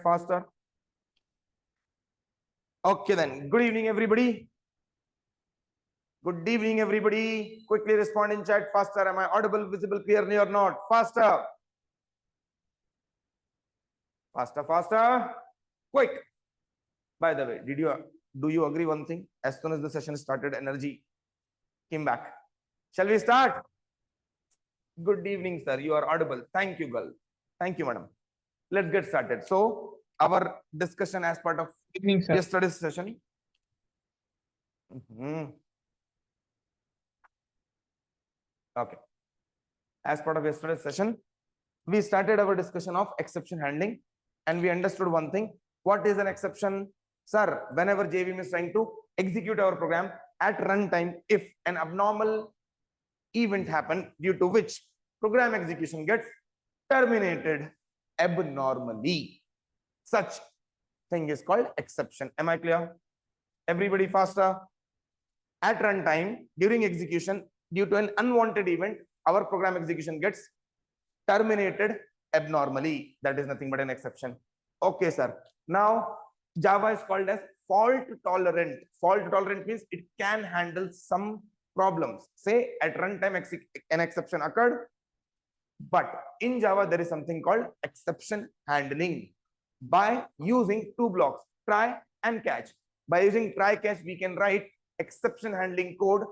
faster. Okay then. Good evening, everybody. Good evening, everybody. Quickly respond in chat faster. Am I audible, visible, clearly or not? Faster. Faster, faster. Quick. By the way, do you agree one thing? As soon as the session started, energy came back. Shall we start? Good evening, sir. You are audible. Thank you, girl. Thank you, madam. Let's get started. So, our discussion as part of yesterday's session. Okay. As part of yesterday's session, we started our discussion of exception handling, and we understood one thing. What is an exception? Sir, whenever JVM is trying to execute our program at runtime, if an abnormal event happened due to which program execution gets terminated abnormally, such thing is called exception. Am I clear? Everybody faster. At runtime, during execution, due to an unwanted event, our program execution gets terminated abnormally. That is nothing but an exception. Okay, sir. Now, Java is called as fault tolerant. Fault tolerant means it can handle some problems. Say at runtime an exception occurred, but in Java there is something called exception handling. By using two blocks, try and catch. By using try catch, we can write exception handling code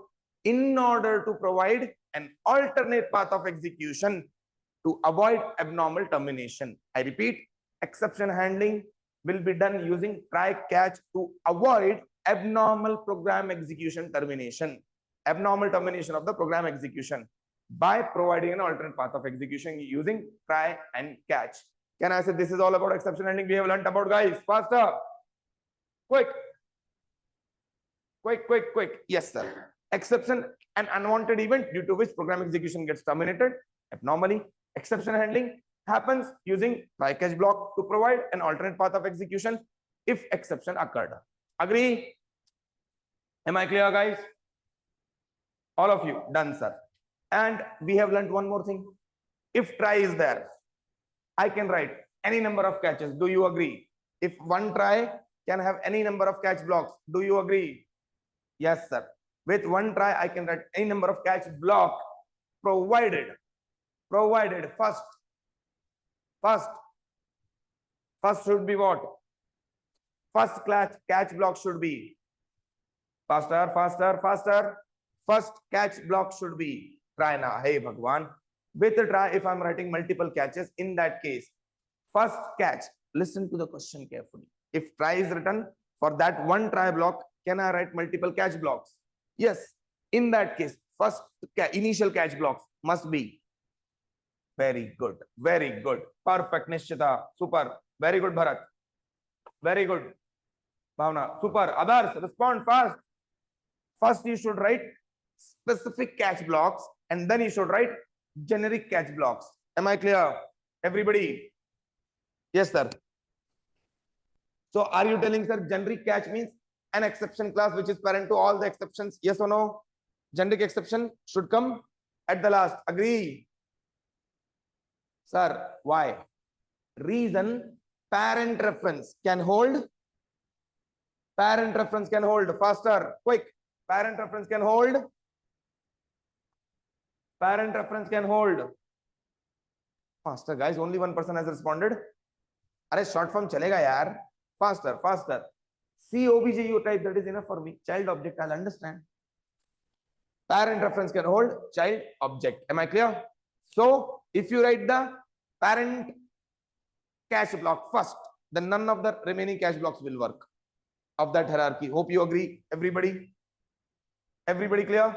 in order to provide an alternate path of execution to avoid abnormal termination. I repeat, exception handling will be done using try catch to avoid abnormal program execution termination. Abnormal termination of the program execution by providing an alternate path of execution using try and catch. Can I say this is all about exception handling we have learned about, guys? Faster. Quick. Quick. Yes, sir. Exception, an unwanted event due to which program execution gets terminated abnormally. Exception handling happens using try catch block to provide an alternate path of execution if exception occurred. Agree? Am I clear, guys? All of you done, sir. And we have learned one more thing. If try is there, I can write any number of catches. Do you agree? If one try can have any number of catch blocks, do you agree? Yes, sir. With one try, I can write any number of catch block provided first should be what? First catch block should be faster. First catch block should be try now. Hey Bhagwan. With a try, if I'm writing multiple catches, in that case, first catch, listen to the question carefully. If try is written for that one try block, can I write multiple catch blocks? Yes. In that case, first initial catch blocks must be very good. Perfect, Nishchita. Super. Very good, Bharat. Very good. Bhavna. Super. Others, respond fast. First, you should write specific catch blocks and then you should write generic catch blocks. Am I clear? Everybody? Yes, sir. So, are you telling, sir, generic catch means an exception class which is parent to all the exceptions? Yes or no? Generic exception should come at the last. Agree? Sir, why? Reason, parent reference can hold. Faster, quick. Parent reference can hold. Faster, guys. Only one person has responded. Arey, short form chalega yaar. Faster. C OBJU type, that is enough for me. Child object, I'll understand. Parent reference can hold child object. Am I clear? So, if you write the parent cache block first, then none of the remaining cache blocks will work of that hierarchy. Hope you agree, everybody. Everybody clear?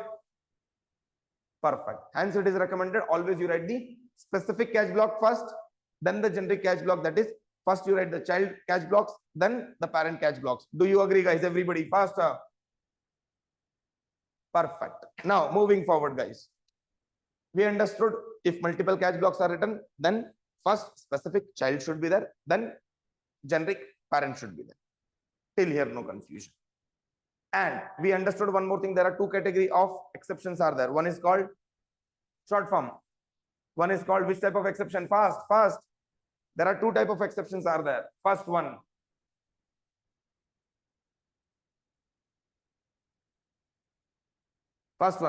Perfect. Hence, it is recommended always you write the specific cache block first, then the generic cache block. That is, first you write the child cache blocks, then the parent cache blocks. Do you agree, guys? Everybody, faster. Perfect. Now, moving forward, guys. We understood if multiple cache blocks are written, then first specific child should be there, then generic parent should be there. Till here, no confusion. And we understood one more thing. There are two categories of exceptions are there. One is called short form. One is called which type of exception? Fast. There are two type of exceptions are there. First one,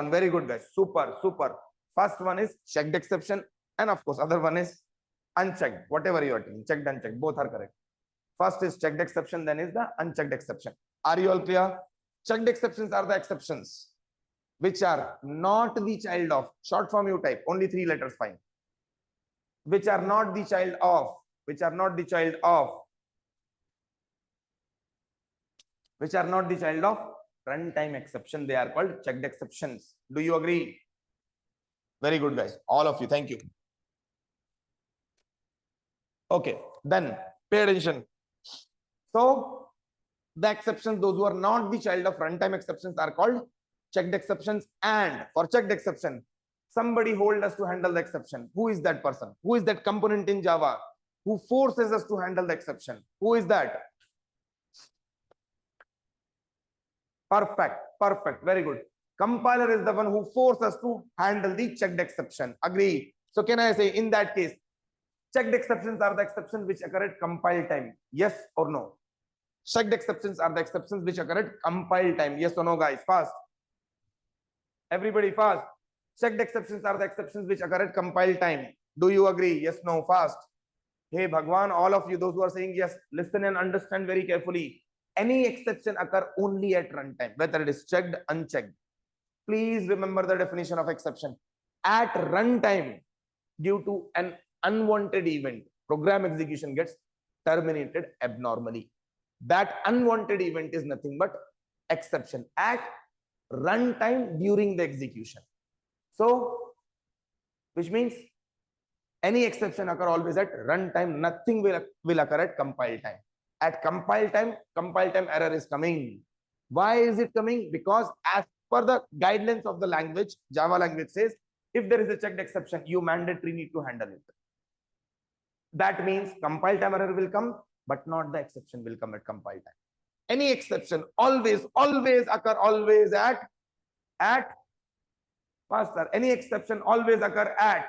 very good guys, super, super. First one is checked exception, and of course other one is unchecked. Whatever you are taking, checked, unchecked, both are correct. First is checked exception, then is the unchecked exception. Are you all clear? Checked exceptions are the exceptions which are not the child of, short form you type, only 3 letters fine. Which are not the child of, which are not the child of runtime exception. They are called checked exceptions. Do you agree? Very good guys, all of you, thank you. Okay, then pay attention. So the exceptions, those who are not the child of runtime exceptions, are called checked exceptions. And for checked exception, somebody hold us to handle the exception. Who is that person? Who is that component in Java who forces us to handle the exception? Who is that? Perfect, perfect, very good. Compiler is the one who forces us to handle the checked exception. Agree? So can I say in that case, checked exceptions are the exceptions which occur at compile time? Yes or no? Checked exceptions are the exceptions which occur at compile time. Yes or no, guys? Fast. Everybody fast. Checked exceptions are the exceptions which occur at compile time. Do you agree? Yes, no, fast. Hey Bhagwan, all of you, those who are saying yes, listen and understand very carefully. Any exception occur only at runtime, whether it is checked, unchecked. Please remember the definition of exception. At runtime, due to an unwanted event, program execution gets terminated abnormally. That unwanted event is nothing but exception at runtime during the execution. So, which means any exception occur always at runtime, nothing will occur at compile time. At compile time error is coming. Why is it coming? Because as per the guidelines of the language, Java language says, if there is a checked exception, you mandatory need to handle it. That means compile time error will come, but not the exception will come at compile time. Any exception always occur always at faster. Any exception always occur at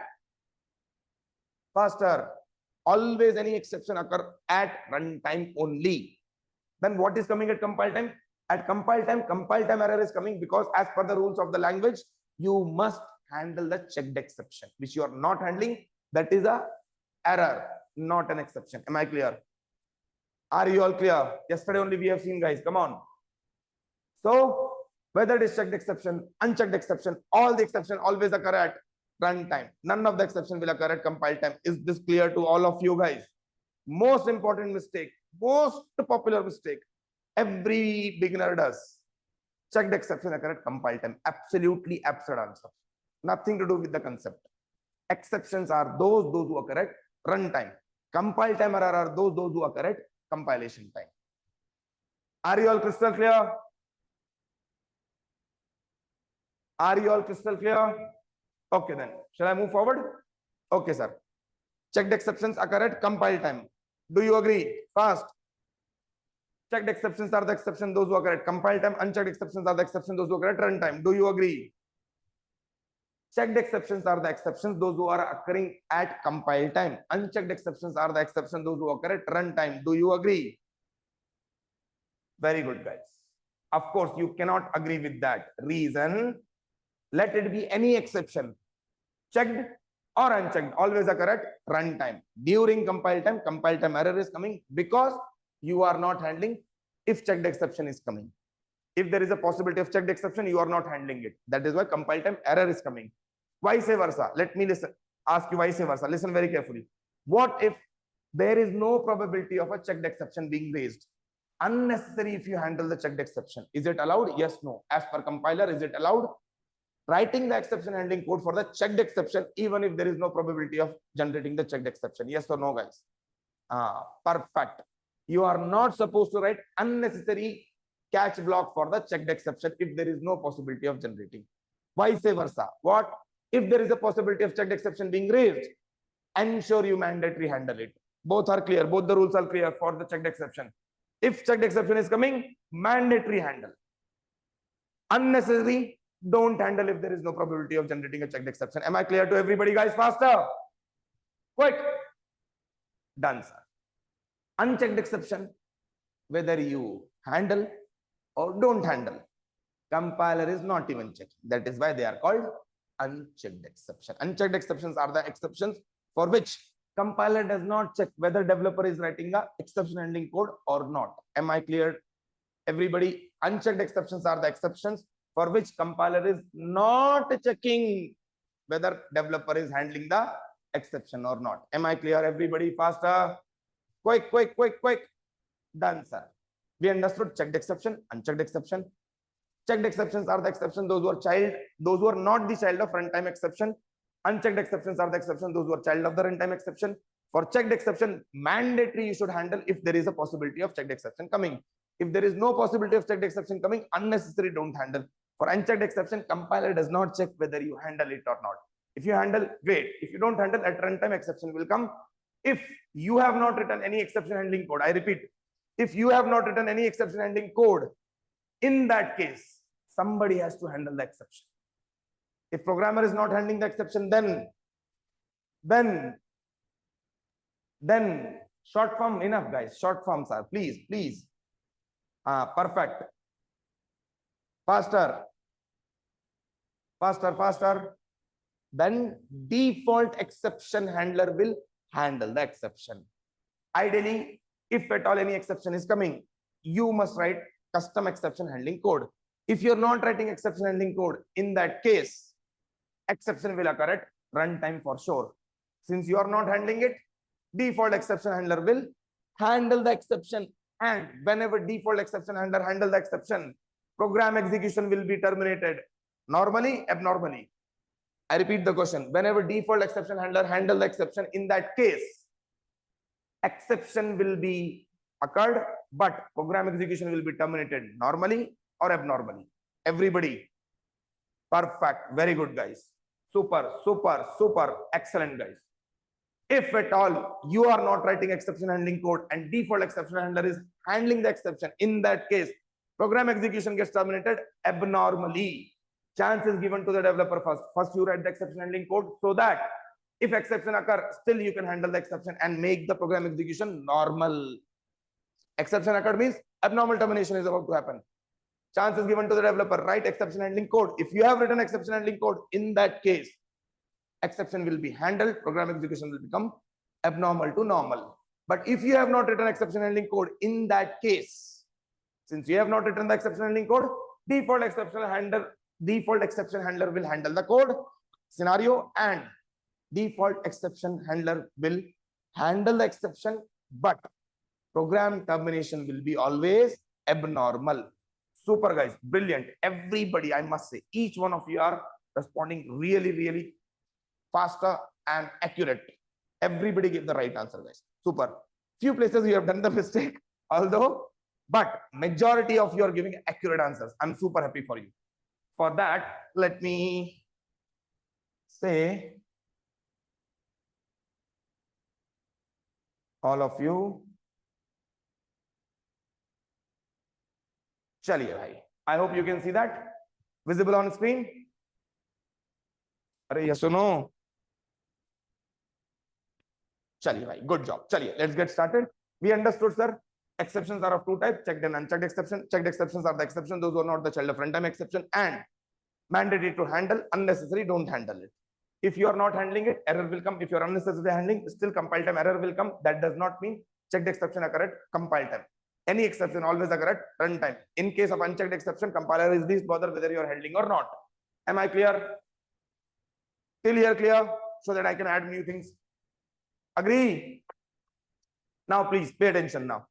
faster. Always any exception occur at runtime only. Then what is coming at compile time? At compile time error is coming because as per the rules of the language, you must handle the checked exception, which you are not handling. That is a error, not an exception. Am I clear? Are you all clear? Yesterday only we have seen, guys. Come on. So whether it is checked exception, unchecked exception, all the exception always occur at runtime. None of the exception will occur at compile time. Is this clear to all of you guys? Most important mistake, most popular mistake, every beginner does. Checked exception occur at compile time. Absolutely absurd answer. Nothing to do with the concept. Exceptions are those who occur at runtime. Compile time error are those who occur at compilation time. Are you all crystal clear? Are you all crystal clear? Okay, then shall I move forward? Okay, sir. Checked exceptions occur at compile time. Do you agree? Fast. Checked exceptions are the exceptions those who occur at compile time. Unchecked exceptions are the exceptions those who occur at runtime. Do you agree? Checked exceptions are the exceptions those who are occurring at compile time. Unchecked exceptions are the exceptions those who occur at runtime. Do you agree? Very good, guys. Of course, you cannot agree with that. Reason, let it be any exception, checked or unchecked, always occur at runtime. During compile time error is coming because you are not handling if checked exception is coming. If there is a possibility of checked exception, you are not handling it. That is why compile time error is coming. Vice versa. Let me ask you vice versa. Listen very carefully. What if there is no probability of a checked exception being raised? Unnecessary if you handle the checked exception. Is it allowed? Yes, no. As per compiler, is it allowed? Writing the exception handling code for the checked exception, even if there is no probability of generating the checked exception. Yes or no, guys? Perfect. You are not supposed to write unnecessary catch block for the checked exception if there is no possibility of generating. Vice versa. What? If there is a possibility of checked exception being raised, ensure you mandatory handle it. Both are clear. Both the rules are clear for the checked exception. If checked exception is coming, mandatory handle. Unnecessary, don't handle if there is no probability of generating a checked exception. Am I clear to everybody, guys? Faster. Quick. Done, sir. Unchecked exception, whether you handle or don't handle, compiler is not even checking. That is why they are called unchecked exception. Unchecked exceptions are the exceptions for which compiler does not check whether developer is writing the exception handling code or not. Am I clear, everybody? Unchecked exceptions are the exceptions for which compiler is not checking whether developer is handling the exception or not. Am I clear, everybody? Faster, quick, quick, quick, quick. Done, sir. We understood checked exception, unchecked exception. Checked exceptions are the exceptions those who are not the child of runtime exception. Unchecked exceptions are the exceptions those who are child of the runtime exception. For checked exception, mandatory you should handle if there is a possibility of checked exception coming. If there is no possibility of checked exception coming, unnecessary don't handle. For unchecked exception, compiler does not check whether you handle it or not. If you handle, great. If you don't handle, at runtime exception will come. If you have not written any exception handling code, I repeat, if you have not written any exception handling code, in that case, somebody has to handle the exception. If programmer is not handling the exception, then short form enough, guys. Short forms are, please. Perfect. Faster. Then default exception handler will handle the exception. Ideally, if at all any exception is coming, you must write custom exception handling code. If you're not writing exception handling code, in that case, exception will occur at runtime for sure. Since you are not handling it, default exception handler will handle the exception. And whenever default exception handler handle the exception, program execution will be terminated. Normally, abnormally. I repeat the question. Whenever default exception handler handle the exception, in that case, exception will be occurred, but program execution will be terminated normally or abnormally. Everybody. Perfect. Very good, guys. Super. Excellent, guys. If at all you are not writing exception handling code and default exception handler is handling the exception, in that case, program execution gets terminated abnormally. Chance is given to the developer first. First, you write the exception handling code so that if exception occur, still you can handle the exception and make the program execution normal. Exception occurred means abnormal termination is about to happen. Chance is given to the developer, write exception handling code. If you have written exception handling code, in that case, exception will be handled, program execution will become abnormal to normal. But if you have not written exception handling code, in that case, since you have not written the exception handling code, default exception handler will handle the code scenario, and default exception handler will handle the exception, but program termination will be always abnormal. Super, guys. Brilliant. Everybody, I must say, each one of you are responding really faster and accurate. Everybody give the right answer, guys. Super. Few places you have done the mistake, but majority of you are giving accurate answers. I'm super happy for you. For that, let me say, all of you, chaliye bhai. I hope you can see that visible on screen. Are yes or no? Chaliye bhai, good job. Chaliye, let's get started. We understood, sir. Exceptions are of two types: checked and unchecked exception. Checked exceptions are the exception those who are not the child of runtime exception, and mandatory to handle, unnecessary don't handle it. If you are not handling it, error will come. If you are unnecessarily handling, still compile time error will come. That does not mean checked exception occur at compile time. Any exception always occur at runtime. In case of unchecked exception, compiler is least bothered whether you are handling or not. Am I clear? Clear? So that I can add new things. Agree? Now, please pay attention now.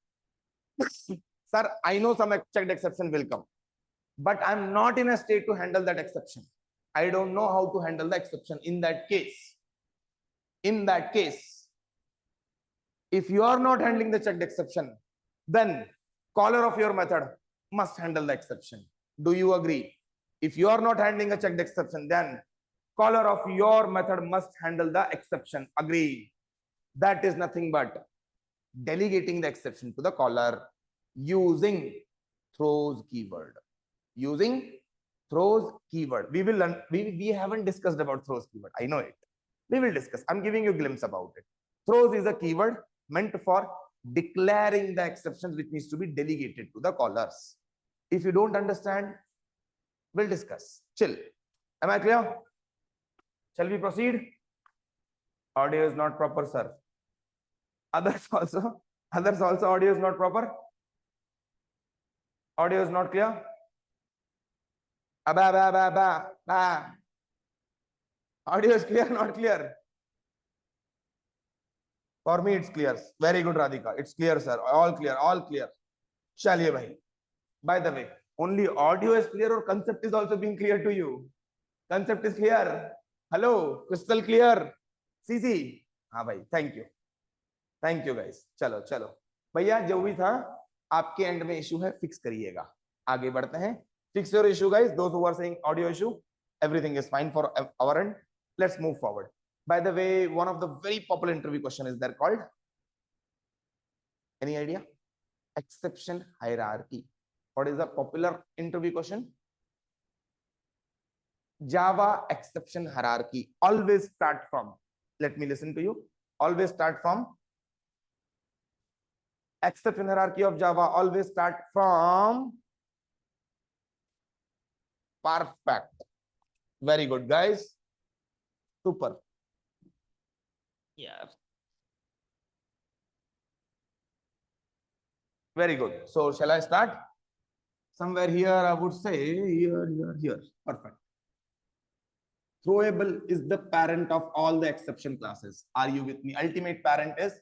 Sir, I know some checked exception will come, but I'm not in a state to handle that exception. I don't know how to handle the exception. In that case, if you are not handling the checked exception, then caller of your method must handle the exception. Do you agree? If you are not handling a checked exception, then caller of your method must handle the exception. Agree? That is nothing but delegating the exception to the caller using throws keyword. Using throws keyword. We will learn. We haven't discussed about throws keyword. I know it. We will discuss. I'm giving you a glimpse about it. Throws is a keyword meant for declaring the exceptions which needs to be delegated to the callers. If you don't understand, we'll discuss. Chill. Am I clear? Shall we proceed? Audio is not proper, sir. Others also audio is not proper. Audio is not clear. Audio is clear, not clear. For me, it's clear. Very good, Radhika. It's clear, sir. All clear, all clear. Chaliye bhai. By the way, only audio is clear or concept is also being clear to you? Concept is clear. Hello, crystal clear. CC. हाँ भाई, thank you. Thank you guys. चलो चलो भैया, जो भी था आपके and में इशू है फिक्स करिएगा. आगे बढ़ते हैं. Fix your issue, guys. Those who are saying audio issue, everything is fine for our end. Let's move forward. By the way, one of the very popular interview question is there called, any idea? Exception hierarchy. What is the popular interview question? Java exception hierarchy. Always start from, let me listen to you. Always start from exception hierarchy of Java. Always start from perfect. Very good, guys. Super. Yeah. Very good. So shall I start? Somewhere here, I would say here. Perfect. Throwable is the parent of all the exception classes. Are you with me? Ultimate parent is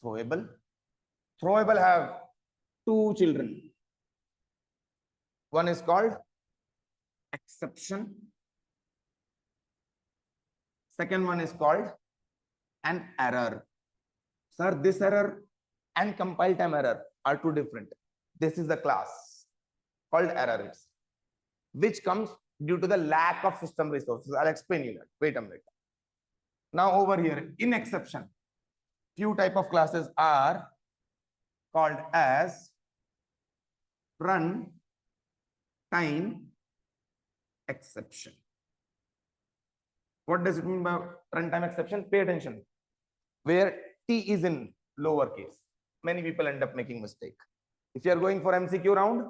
throwable. Throwable have two children. One is called exception. Second one is called an error. Sir, this error and compile time error are two different. This is the class called error, which comes due to the lack of system resources. I'll explain you that. Wait a minute. Now over here, in exception, few type of classes are called as run time exception. What does it mean by runtime exception? Pay attention. Where T is in lowercase, many people end up making mistake. If you are going for MCQ round,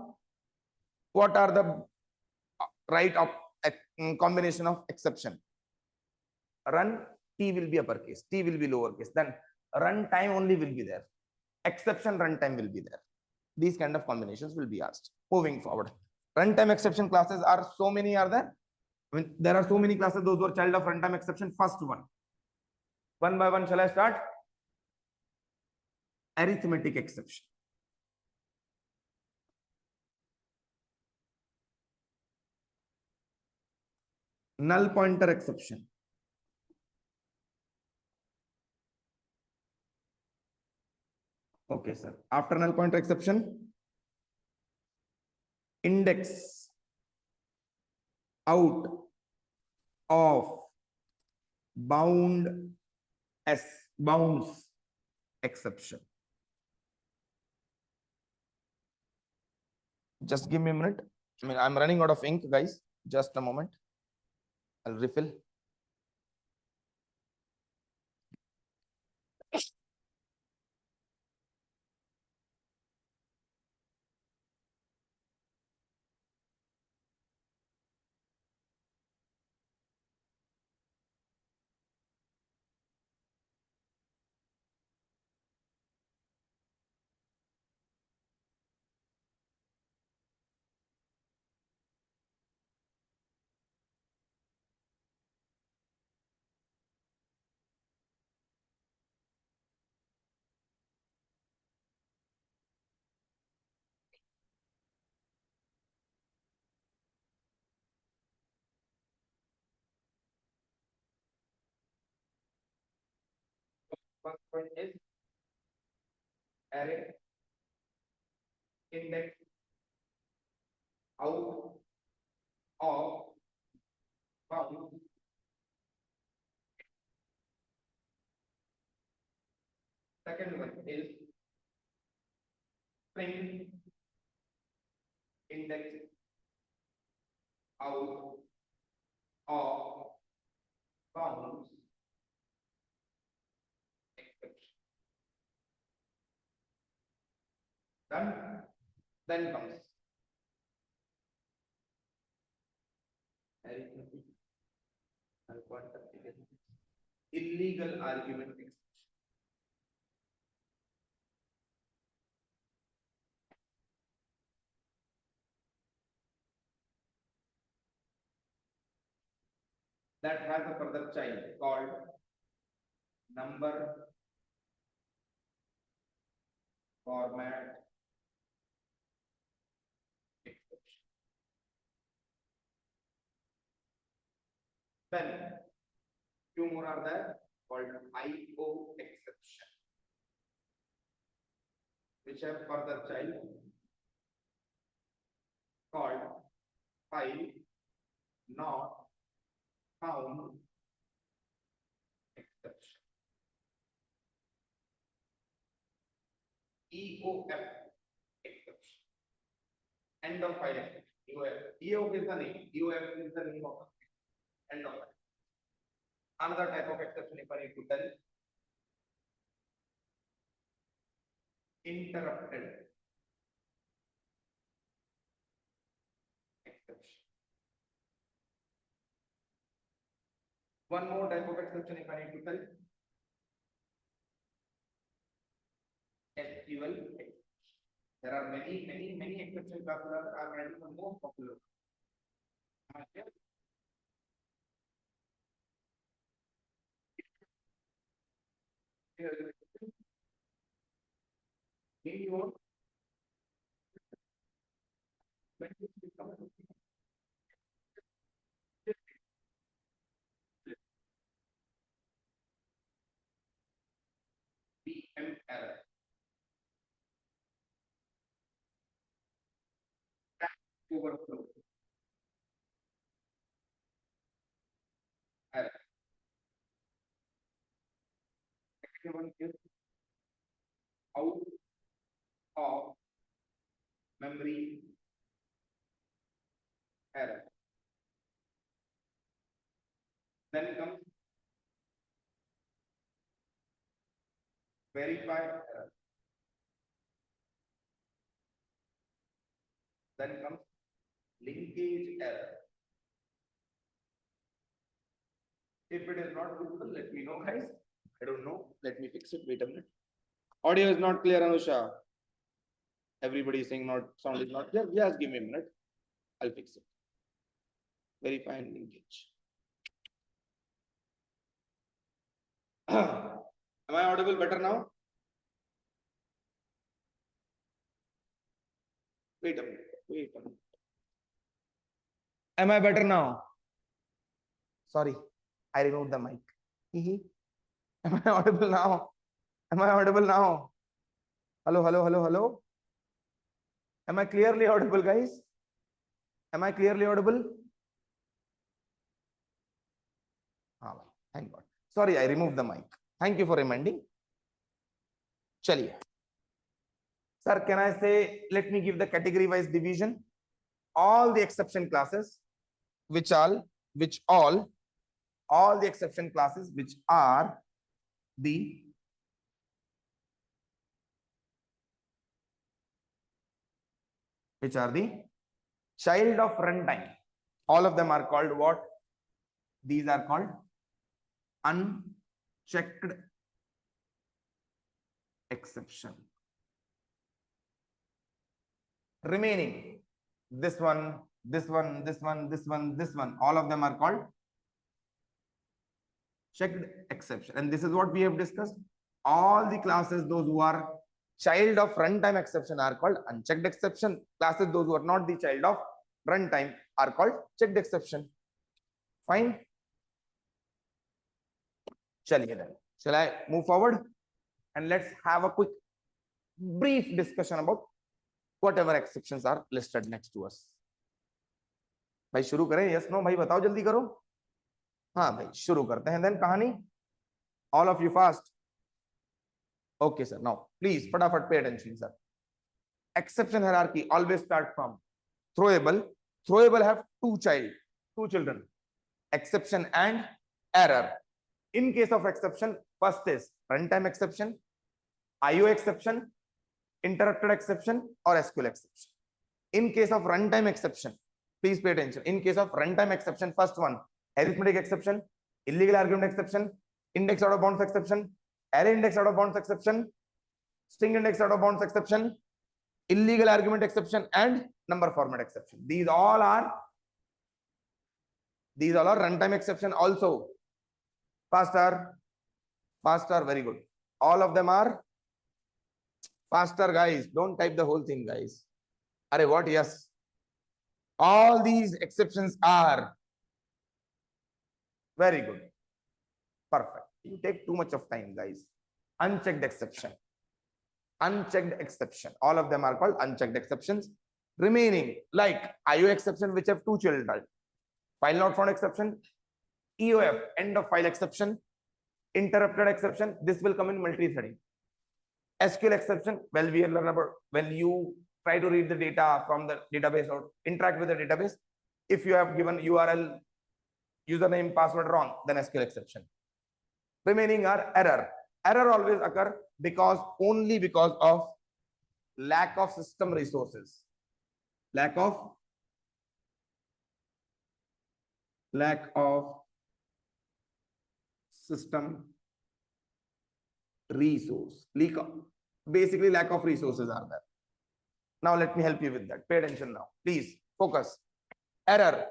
what are the right of combination of exception? Run, T will be uppercase, T will be lowercase. Then runtime only will be there. Exception runtime will be there. These kind of combinations will be asked. Moving forward, runtime exception classes are so many. Are there? I mean, there are so many classes. Those who are child of runtime exception. First one by one. Shall I start? Arithmetic exception. Null pointer exception. Okay, sir. After null pointer exception, index out of bounds exception. Just give me a minute. I mean, I'm running out of ink, guys. Just a moment. I'll refill. First point is array index out of bounds. Second one is string index out of bounds exception. Done. Then comes illegal argument exception. That has a further child called number format exception. Then few more are there called IO exception, which have further child called file not found exception. EOF exception. End of file exception. EOF is the name. EOF is the name of end of file. Another type of exception, if I need to tell, interrupted exception. One more type of exception, if I need to tell, SQL exception. There are many exception classes are running the most popular. BM error. Overflow error. Second one is out of memory error. Then comes verify error. Then comes linkage error. If it is not visible, let me know, guys. I don't know. Let me fix it. Wait a minute. Audio is not clear, Anusha. Everybody is saying not sound is not clear. Just give me a minute. I'll fix it. Verify and linkage. Am I audible better now? Wait a minute. Wait a minute. Am I better now? Sorry, I removed the mic. Am I audible now? Am I audible now? Hello, hello, hello, hello. Am I clearly audible, guys? Am I clearly audible? Oh, thank God. Sorry, I removed the mic. Thank you for reminding. Chaliye. Sir, can I say, let me give the category wise division. All the exception classes, all the exception classes which are the child of runtime. All of them are called what? These are called unchecked exception. Remaining, this one, all of them are called checked exception. And this is what we have discussed. All the classes, those who are child of runtime exception are called unchecked exception. Classes, those who are not the child of runtime are called checked exception. Fine. Chaliye then. Shall I move forward? And let's have a quick, brief discussion about whatever exceptions are listed next to us. भाई शुरू करें? Yes, no? भाई बताओ जल्दी करो. हाँ भाई शुरू करते हैं. Then कहानी. All of you fast. Okay, sir. Now, please, फटाफट pay attention, sir. Exception hierarchy always start from throwable. Throwable have two children. Exception and error. In case of exception, first is runtime exception, IO exception, interrupted exception or SQL exception. In case of runtime exception, please pay attention. In case of runtime exception, first one, arithmetic exception, illegal argument exception, index out of bounds exception, array index out of bounds exception, string index out of bounds exception, illegal argument exception, and number format exception. These all are runtime exception also. Faster, very good. All of them are faster, guys. Don't type the whole thing, guys. Array, what? Yes. All these exceptions are very good. Perfect. You take too much of time, guys. Unchecked exception. Unchecked exception. All of them are called unchecked exceptions. Remaining, like IO exception, which have two children. File not found exception, EOF, end of file exception, interrupted exception. This will come in multi-threading. SQL exception, well, we learn about when you try to read the data from the database or interact with the database. If you have given URL, username, password wrong, then SQL exception. Remaining are error. Error always occur only because of lack of system resources. Lack of system resource. Basically, lack of resources are there. Now, let me help you with that. Pay attention now. Please focus. Error.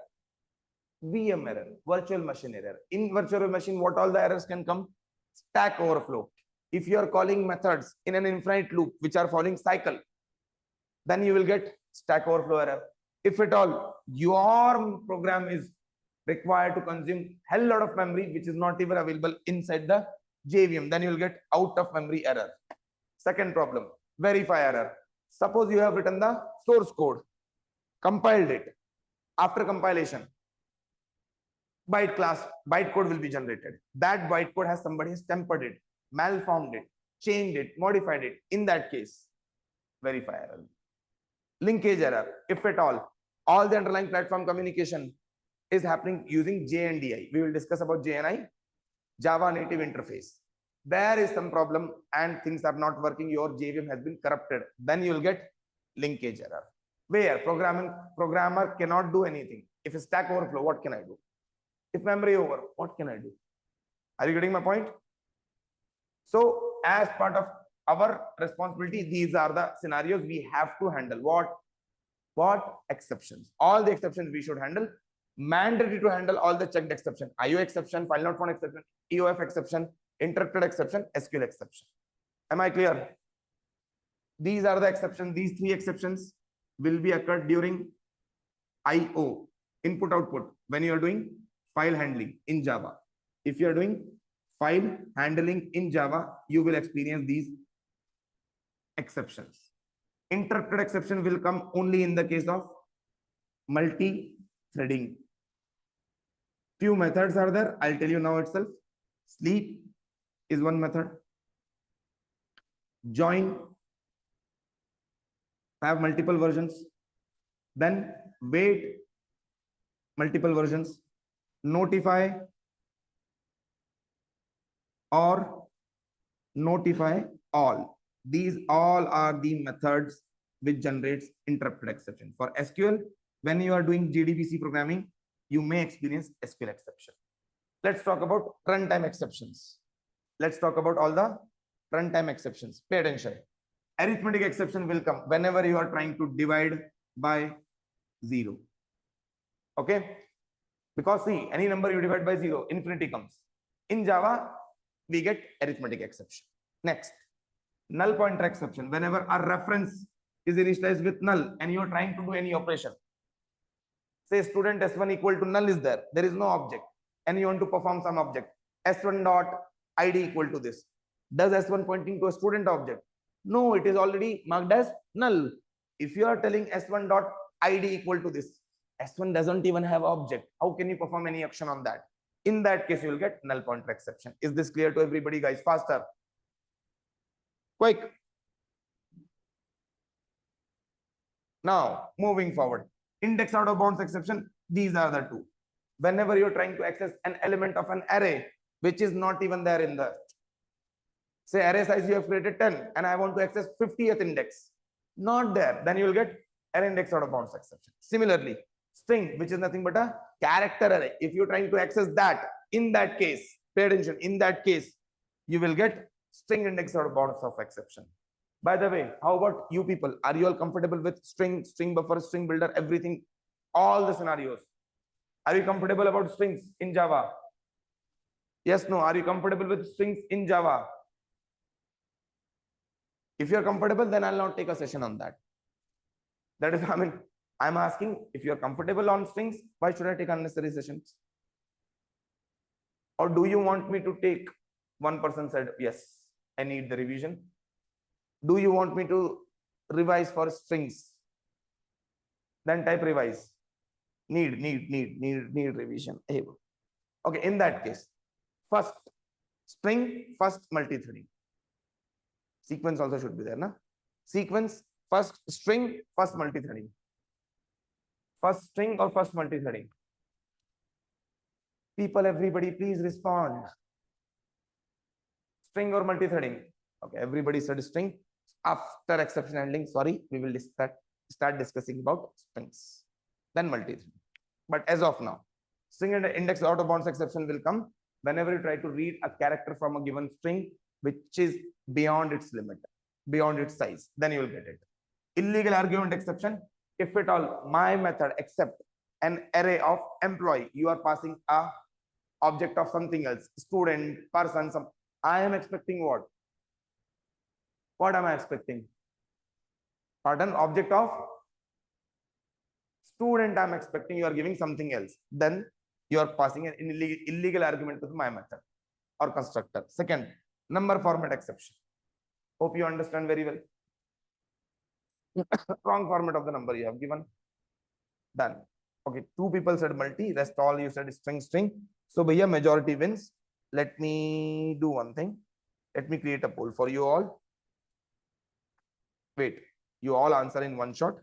VM error, virtual machine error. In virtual machine, what all the errors can come? Stack overflow. If you are calling methods in an infinite loop which are following cycle, then you will get stack overflow error. If at all your program is required to consume hell lot of memory which is not even available inside the JVM, then you will get out of memory error. Second problem, verify error. Suppose you have written the source code, compiled it. After compilation, byte code will be generated. That byte code has somebody has tempered it, malformed it, changed it, modified it. In that case, verify error. Linkage error, if at all the underlying platform communication is happening using JNDI. We will discuss about JNI, Java native interface. There is some problem and things are not working. Your JVM has been corrupted. Then you will get linkage error. Where programmer cannot do anything. If a stack overflow, what can I do? If memory over, what can I do? Are you getting my point? So as part of our responsibility, these are the scenarios we have to handle. What exceptions? All the exceptions we should handle. Mandatory to handle all the checked exception. IO exception, file not found exception, EOF exception, interrupted exception, SQL exception. Am I clear? These are the exceptions. These three exceptions will be occurred during IO, input output, when you are doing file handling in Java. If you are doing file handling in Java, you will experience these exceptions. Interrupted exception will come only in the case of multi-threading. Few methods are there. I'll tell you now itself. Sleep is one method. Join, have multiple versions. Then wait, multiple versions. Notify or notify all. These all are the methods which generates interrupted exception. For SQL, when you are doing JDBC programming, you may experience SQL exception. Let's talk about runtime exceptions. Let's talk about all the runtime exceptions. Pay attention. Arithmetic exception will come whenever you are trying to divide by 0. Okay? Because see, any number you divide by 0, infinity comes. In Java, we get arithmetic exception. Next, null pointer exception. Whenever a reference is initialized with null and you are trying to do any operation, say student s1 equal to null is there is no object, and you want to perform some object, s1 dot id equal to this. Does s1 pointing to a student object? No, it is already marked as null. If you are telling s1 dot id equal to this, s1 doesn't even have object. How can you perform any action on that? In that case, you will get null pointer exception. Is this clear to everybody, guys? Faster. Quick. Now, moving forward. Index out of bounds exception. These are the two. Whenever you're trying to access an element of an array, which is not even there in the Say array size you have created 10 and I want to access 50th index. Not there. Then you will get array index out of bounds exception. Similarly, string, which is nothing but a character array. If you're trying to access that, in that case, pay attention, in that case, you will get string index out of bounds of exception. By the way, how about you people? Are you all comfortable with string buffer, string builder, everything, all the scenarios? Are you comfortable about strings in Java? Yes, no. Are you comfortable with strings in Java? If you're comfortable, then I'll not take a session on that. That is, I mean, I'm asking if you're comfortable on strings, why should I take unnecessary sessions? Or do you want me to take, one person said, yes, I need the revision. Do you want me to revise for strings? Then type revise. Need revision. Okay, in that case, first string, first multi-threading. Sequence also should be there, na? Sequence, first string, first multi-threading. First string or first multi-threading? People, everybody, please respond. String or multi-threading? Okay, everybody said string. After exception handling, sorry, we will start discussing about strings, then multi-threading. But as of now, string and index out of bounds exception will come whenever you try to read a character from a given string which is beyond its limit, beyond its size, then you will get it. Illegal argument exception, if at all my method accept an array of employee, you are passing a object of something else, student, person, some. I am expecting what? What am I expecting? Pardon, object of student, I'm expecting you are giving something else. Then you are passing an illegal argument to my method or constructor. Second, number format exception. Hope you understand very well. Wrong format of the number you have given. Done. Okay, two people said multi, rest all you said string. So bhaiya, majority wins. Let me do one thing. Let me create a poll for you all. Wait, you all answer in one shot.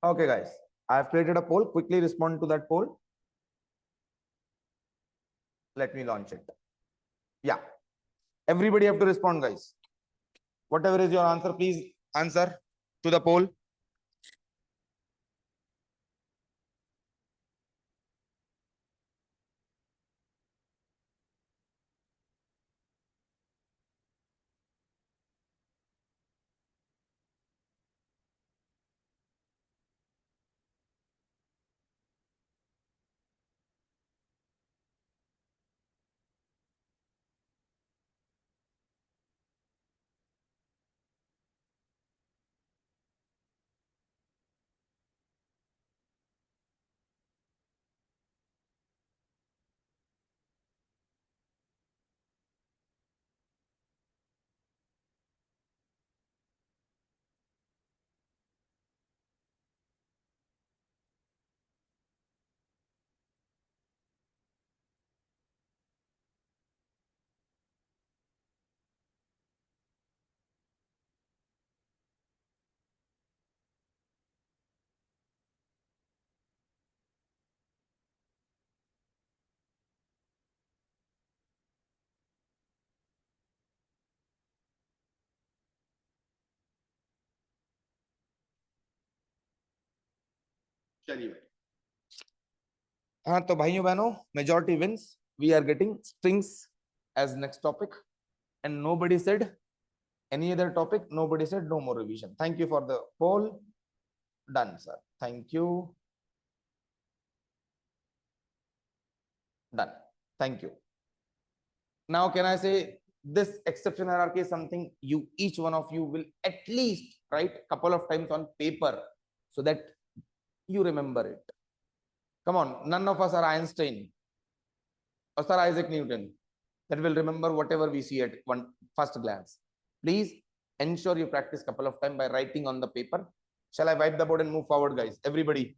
Okay, guys, I have created a poll. Quickly respond to that poll. Let me launch it. Yeah, everybody have to respond, guys. Whatever is your answer, please answer to the poll. चलिए हाँ तो भाइयों बहनों majority wins. We are getting strings as next topic and nobody said any other topic. Nobody said no more revision. Thank you for the poll. Done, sir. Thank you. Done. Thank you. Now, can I say this exception hierarchy is something each one of you will at least write a couple of times on paper so that you remember it. Come on, none of us are Einstein or Sir Isaac Newton that will remember whatever we see at one first glance. Please ensure you practice a couple of times by writing on the paper. Shall I wipe the board and move forward, guys? Everybody.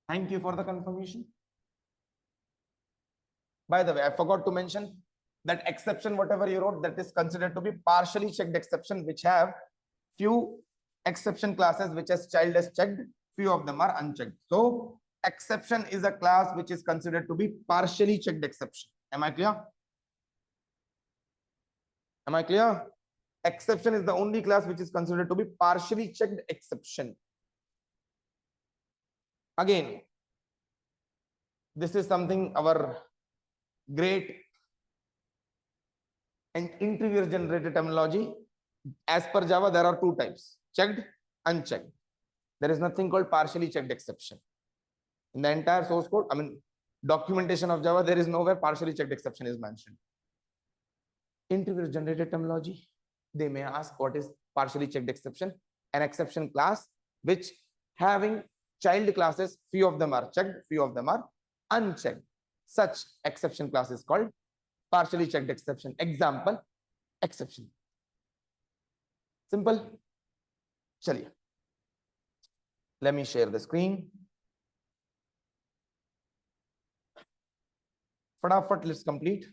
Thank you for the confirmation. By the way, I forgot to mention that exception, whatever you wrote, that is considered to be partially checked exception, which have few exception classes which as child is checked, few of them are unchecked. So exception is a class which is considered to be partially checked exception. Am I clear? Am I clear? Exception is the only class which is considered to be partially checked exception. Again, this is something our great and interviewer generated terminology. As per Java, there are two types: checked, unchecked. There is nothing called partially checked exception. In the entire source code, I mean, documentation of Java, there is nowhere partially checked exception is mentioned. Interviewer generated terminology, they may ask what is partially checked exception. An exception class which having child classes, few of them are checked, few of them are unchecked. Such exception class is called partially checked exception. Example, exception. Simple. Chaliye. Let me share the screen. Fadafat, let's complete.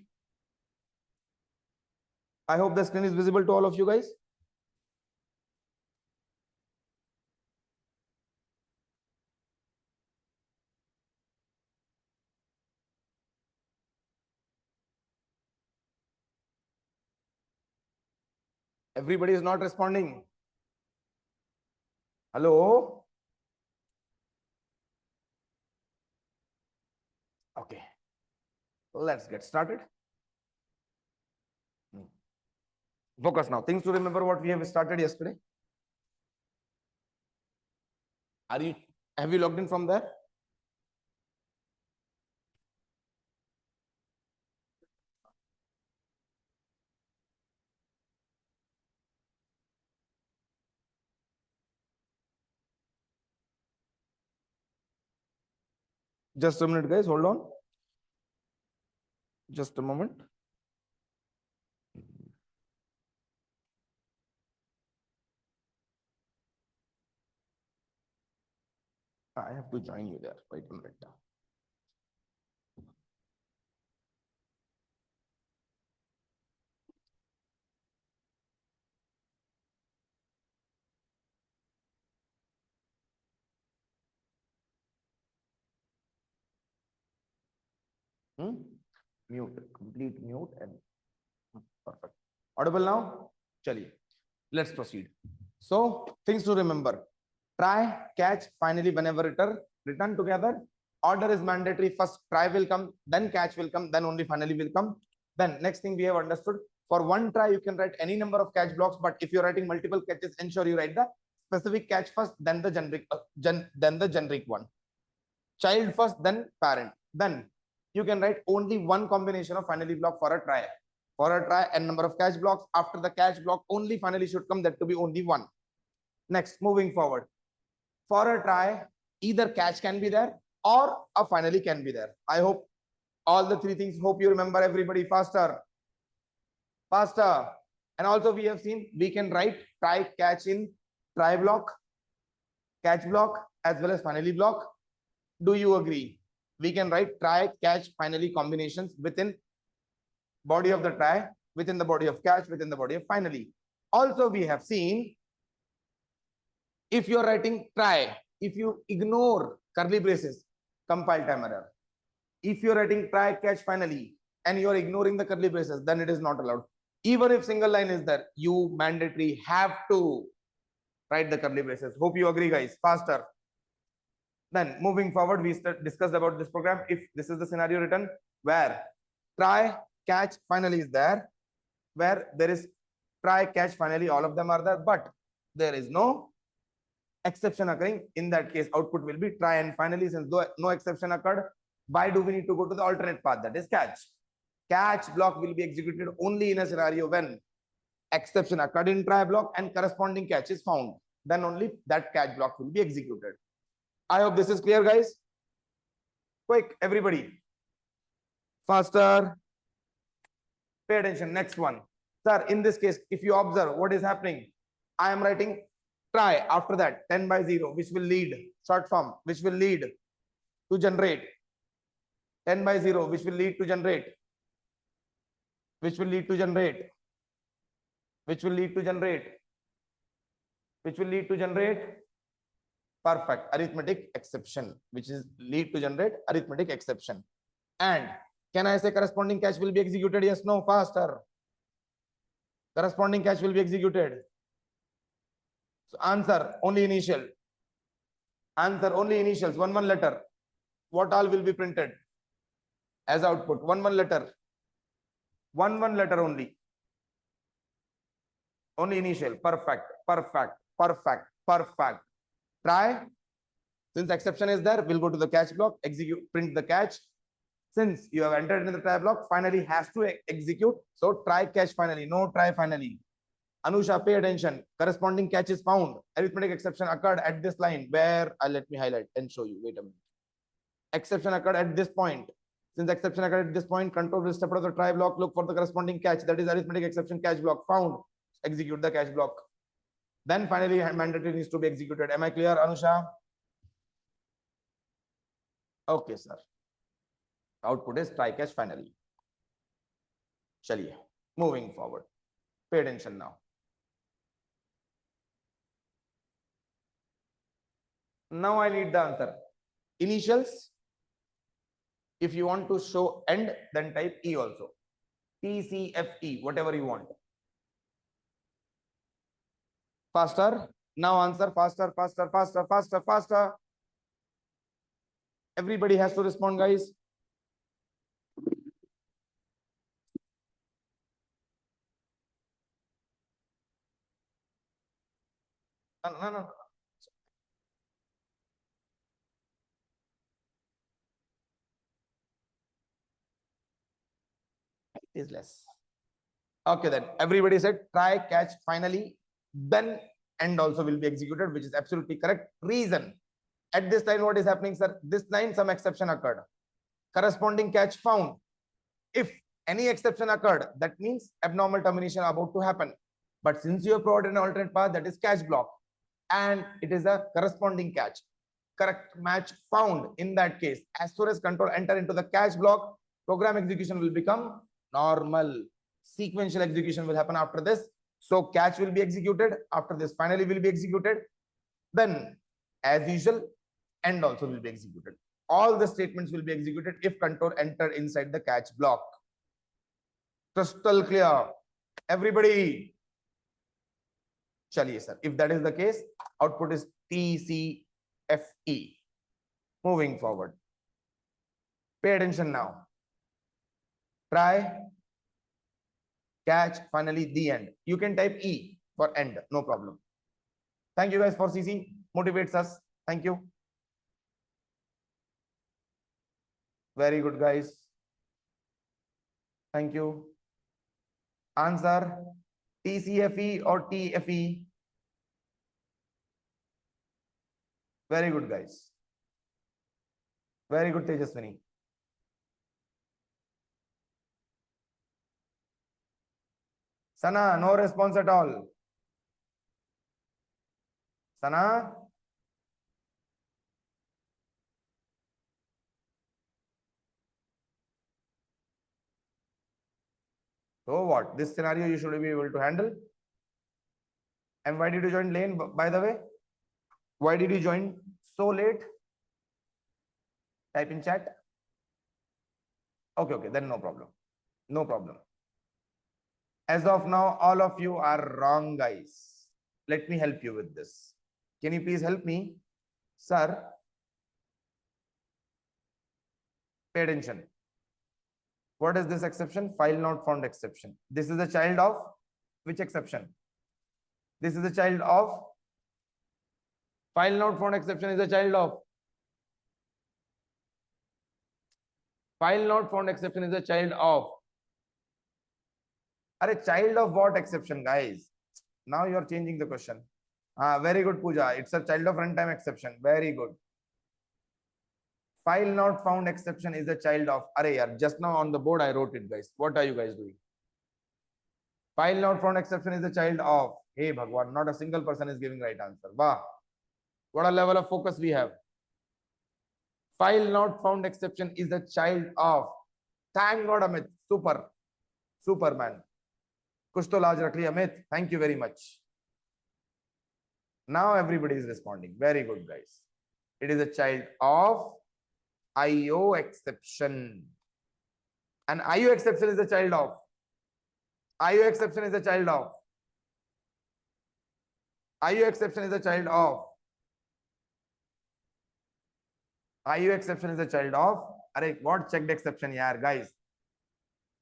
I hope the screen is visible to all of you guys. Everybody is not responding. Hello? Okay. Let's get started. Focus now. Things to remember what we have started yesterday. Have you logged in from there? Just a minute, guys. Hold on. Just a moment. I have to join you there. Wait a minute. Mute, complete mute and perfect. Audible now? Chaliye. Let's proceed. So things to remember: try, catch, finally, whenever return together. Order is mandatory. First try will come, then catch will come, then only finally will come. Then next thing we have understood, for one try you can write any number of catch blocks, but if you're writing multiple catches, ensure you write the specific catch first, then the generic one. Child first, then parent. Then you can write only one combination of finally block for a try. For a try, n number of catch blocks. After the catch block, only finally should come, that to be only one. Next, moving forward. For a try, either catch can be there or a finally can be there. I hope all the three things, hope you remember. Everybody faster. Faster. And also we have seen we can write try, catch in try block, catch block, as well as finally block. Do you agree? We can write try, catch, finally combinations within body of the try, within the body of catch, within the body of finally. Also, we have seen if you're writing try, if you ignore curly braces, compile time error. If you're writing try, catch, finally, and you're ignoring the curly braces, then it is not allowed. Even if single line is there, you mandatory have to write the curly braces. Hope you agree, guys. Faster. Then moving forward, we discussed about this program. If this is the scenario written where try, catch, finally is there, where there is try, catch, finally, all of them are there, but there is no exception occurring. In that case, output will be try and finally. Since no exception occurred, why do we need to go to the alternate path, that is catch? Catch block will be executed only in a scenario when exception occurred in try block and corresponding catch is found. Then only that catch block will be executed. I hope this is clear, guys. Quick, everybody. Faster. Pay attention. Next one. Sir, in this case, if you observe what is happening, I am writing try. After that, 10 by 0, which will lead, short form, which will lead to generate. 10 by 0, which will lead to generate. Which will lead to generate. Which will lead to generate. Which will lead to generate. Perfect. Arithmetic exception, which is lead to generate arithmetic exception. And can I say corresponding catch will be executed? Yes, no, faster. Corresponding catch will be executed. So answer only initial. Answer only initials. One letter. What all will be printed as output? One letter. One letter only. Only initial. Perfect. Perfect. Perfect. Perfect. Try. Since exception is there, we'll go to the catch block. Execute. Print the catch. Since you have entered into the try block, finally has to execute. So try catch finally. No try finally. Anusha, pay attention. Corresponding catch is found. Arithmetic exception occurred at this line where let me highlight and show you. Wait a minute. Exception occurred at this point. Since exception occurred at this point, control will step out of the try block, look for the corresponding catch. That is arithmetic exception catch block found. Execute the catch block. Then finally mandatory needs to be executed. Am I clear, Anusha? Okay, sir. Output is try catch finally. Chaliye. Moving forward. Pay attention now. Now I need the answer. Initials. If you want to show end, then type E also. TCFE, whatever you want. Faster. Now answer faster, faster, faster, faster, faster. Everybody has to respond, guys. No. It is less. Okay, then everybody said try, catch, finally, then end also will be executed, which is absolutely correct. Reason. At this line, what is happening, sir? This line, some exception occurred. Corresponding catch found. If any exception occurred, that means abnormal termination about to happen. But since you have provided an alternate path, that is catch block, and it is a corresponding catch. Correct match found. In that case, as soon as control enter into the catch block, program execution will become normal. Sequential execution will happen after this. So catch will be executed. After this, finally will be executed. Then, as usual, end also will be executed. All the statements will be executed if control entered inside the catch block. Crystal clear. Everybody. Chaliye, sir. If that is the case, output is TCFE. Moving forward. Pay attention now. Try, catch, finally the end. You can type E for end, no problem. Thank you guys for CC. Motivates us. Thank you. Very good, guys. Thank you. Answer TCFE or TFE. Very good, guys. Very good, Tejaswini. Sana, no response at all. Sana? So what? This scenario you should be able to handle. And why did you join lane, by the way? Why did you join so late? Type in chat. Okay, then no problem. No problem. As of now, all of you are wrong, guys. Let me help you with this. Can you please help me? Sir, pay attention. What is this exception? File not found exception. This is a child of which exception? This is a child of file not found exception is a child of file not found exception is a child of. Are a child of what exception, guys? Now you are changing the question. Very good, Pooja. It's a child of runtime exception. Very good. File not found exception is a child of. Array, yaar, just now on the board I wrote it, guys. What are you guys doing? File not found exception is a child of. Hey Bhagwan, not a single person is giving right answer. Wow. What a level of focus we have. File not found exception is a child of. Thank God, Amit. Super. Superman. Kuch to laaj rakh liya, Amit. Thank you very much. Now everybody is responding. Very good, guys. It is a child of IO exception. And IO exception is a child of. IO exception is a child of. IO exception is a child of. IO exception is a child of. Array, what checked exception, yaar, guys?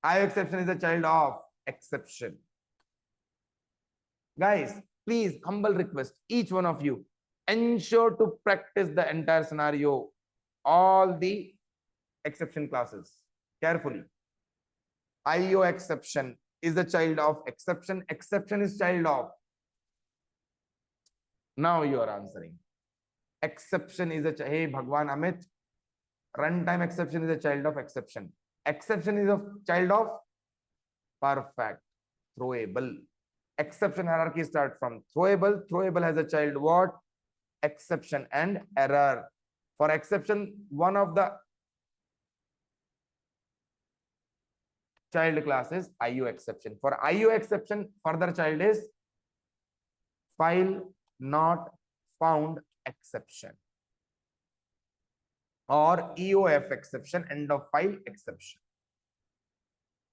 IO exception is a child of exception. Guys, please, humble request, each one of you, ensure to practice the entire scenario, all the exception classes carefully. IO exception is the child of exception. Exception is child of. Now you are answering. Exception is a hey Bhagwan Amit. Runtime exception is a child of exception. Exception is a child of perfect. Throwable. Exception hierarchy starts from throwable. Throwable has a child what? Exception and error. For exception, one of the child class is IO exception. For IO exception, further child is file not found exception or EOF exception, end of file exception.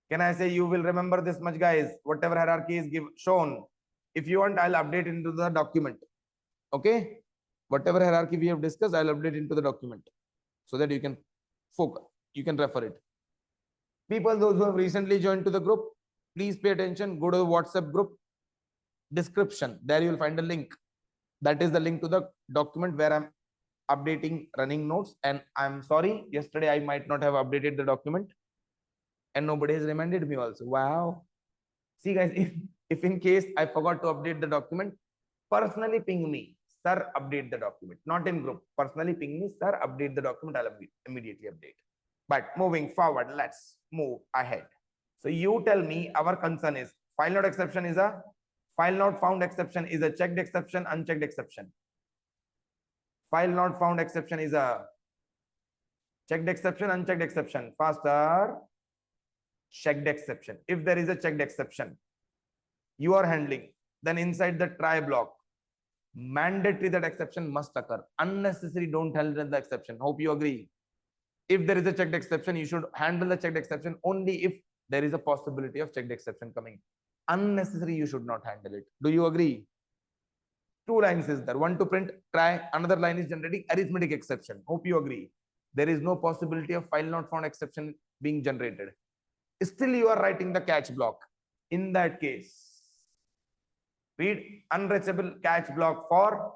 Can I say you will remember this much, guys? Whatever hierarchy is shown, if you want, I'll update into the document. Okay? Whatever hierarchy we have discussed, I'll update into the document so that you can focus, you can refer it. People, those who have recently joined to the group, please pay attention. Go to the WhatsApp group description. There you will find a link. That is the link to the document where I'm updating running notes. And I'm sorry, yesterday I might not have updated the document. And nobody has reminded me also. Wow. See, guys, if in case I forgot to update the document, personally ping me. Sir, update the document. Not in group. Personally ping me. Sir, update the document. I'll immediately update. But moving forward, let's move ahead. So you tell me, our concern is file not exception is a file not found exception is a checked exception, unchecked exception. File not found exception is a checked exception, unchecked exception. Faster. Checked exception. If there is a checked exception you are handling, then inside the try block, mandatory that exception must occur. Unnecessary, don't handle the exception. Hope you agree. If there is a checked exception, you should handle the checked exception only if there is a possibility of checked exception coming. Unnecessary, you should not handle it. Do you agree? Two lines is there. One to print try, another line is generating arithmetic exception. Hope you agree. There is no possibility of file not found exception being generated. Still you are writing the catch block. In that case, read unreachable catch block for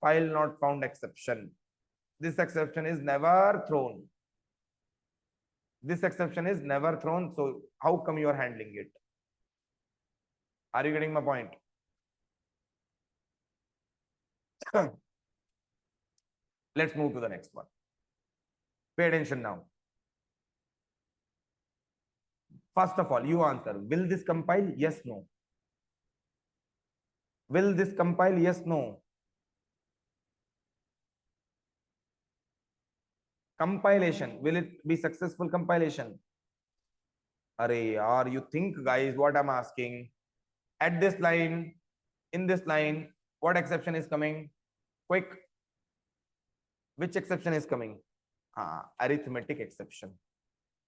file not found exception. This exception is never thrown. This exception is never thrown. So how come you are handling it? Are you getting my point? Let's move to the next one. Pay attention now. First of all, you answer. Will this compile? Yes, no. Will this compile? Yes, no. Compilation. Will it be successful compilation? Array, or you think, guys, what I'm asking? At this line, in this line, what exception is coming? Quick. Which exception is coming? Arithmetic exception.